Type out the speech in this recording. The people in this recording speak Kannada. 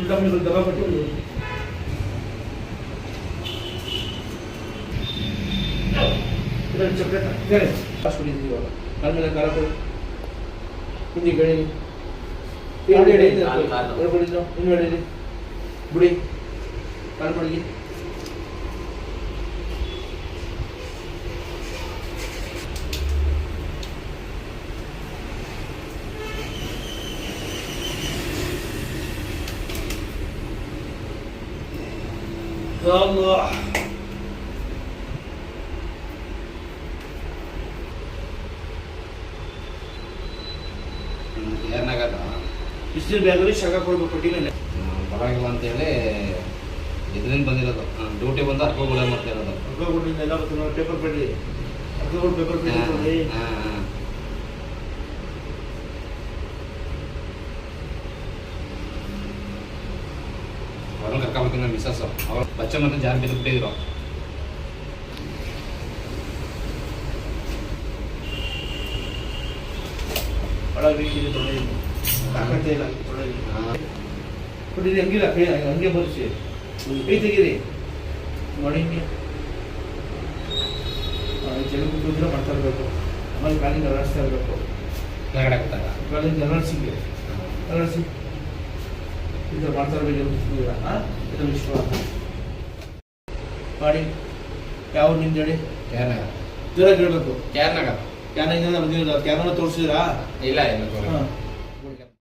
उल्टा मुझे दबा पट्टी इधर चक्कर इधर पास पड़ी थी वाला काल में काला कोई हिंदी गड़ी ये डेढ़ इधर और पड़ी जाओ इन वाले बुढ़ी काल पड़ गई Allah. ಏನಾಗಲ್ಲ ಬಿಸಿಲು ಬ್ಯಾಗಲ್ಲಿ ಶಾಖ ಕೊಡಬೇಕು ಪಟ್ಟಿನೇ ಪರವಾಗಿಲ್ಲ ಅಂತೇಳಿ ಇದರಿಂದ ಬಂದಿರೋದು ಡ್ಯೂಟಿ ಬಂದು ಅರ್ಕೋಗುಳೆ ಮಾಡ್ತಾ ಇರೋದು ಅರ್ಕೋಗುಳಿಂದ ಎಲ್ಲ ಪೇಪರ್ ಬೇಡಿ ಅರ್ಕೋಗುಳು ಪೇಪರ್ ಬೇಡಿ ಅವ್ರನ್ನ ಕರ್ಕೊಂಬರ್ತೀನಿ ನಮ್ಮ ಮಿಸ್ಸಸ್ ಅವ್ರು ಬಚ್ಚ ಮತ್ತೆ ಜಾರಿ ಬಿದ್ದು ಬಿಟ್ಟಿದ್ರು ಒಳಗೆ ತೊಳೆದು ತಾಕತ್ತೆ ಇಲ್ಲ ತೊಳೆದು ಕೊಟ್ಟಿದ್ದು ಹಂಗಿಲ್ಲ ಕೈ ಹಂಗೆ ಬರಿಸಿ ಕೈ ತೆಗೀರಿ ನೋಡಿ ಹಿಂಗೆ ಜನ ಕೂತಿದ್ರೆ ಮಾಡ್ತಾ ಇರಬೇಕು ಆಮೇಲೆ ಕಾಲಿಂದ ಅರಳಿಸ್ತಾ ಇರಬೇಕು ಕೆಳಗಡೆ ಕೂತಾಗ ಕಾಲಿಂದ ಅರಳಿಸಿಗೆ ಅರಳಿಸಿ ಇದು ಮಾಡ್ತಾ ಇರಬೇಕು ಇದು ವಿಶ್ವ ಮಾಡಿ ಯಾವ ನಿಮ್ದು ಹೇಳಿ ಕ್ಯಾರ್ನಾಗ ಜೋರಾಗಿ ಹೇಳ್ಬೇಕು ಕ್ಯಾರ್ನಾಗ ಕ್ಯಾನಿಂದ ಬಂದಿರೋದು ಕ್ಯಾನನ್ನು ತೋರಿಸಿದ್ರಾ ಇಲ್ಲ ಇಲ್ಲ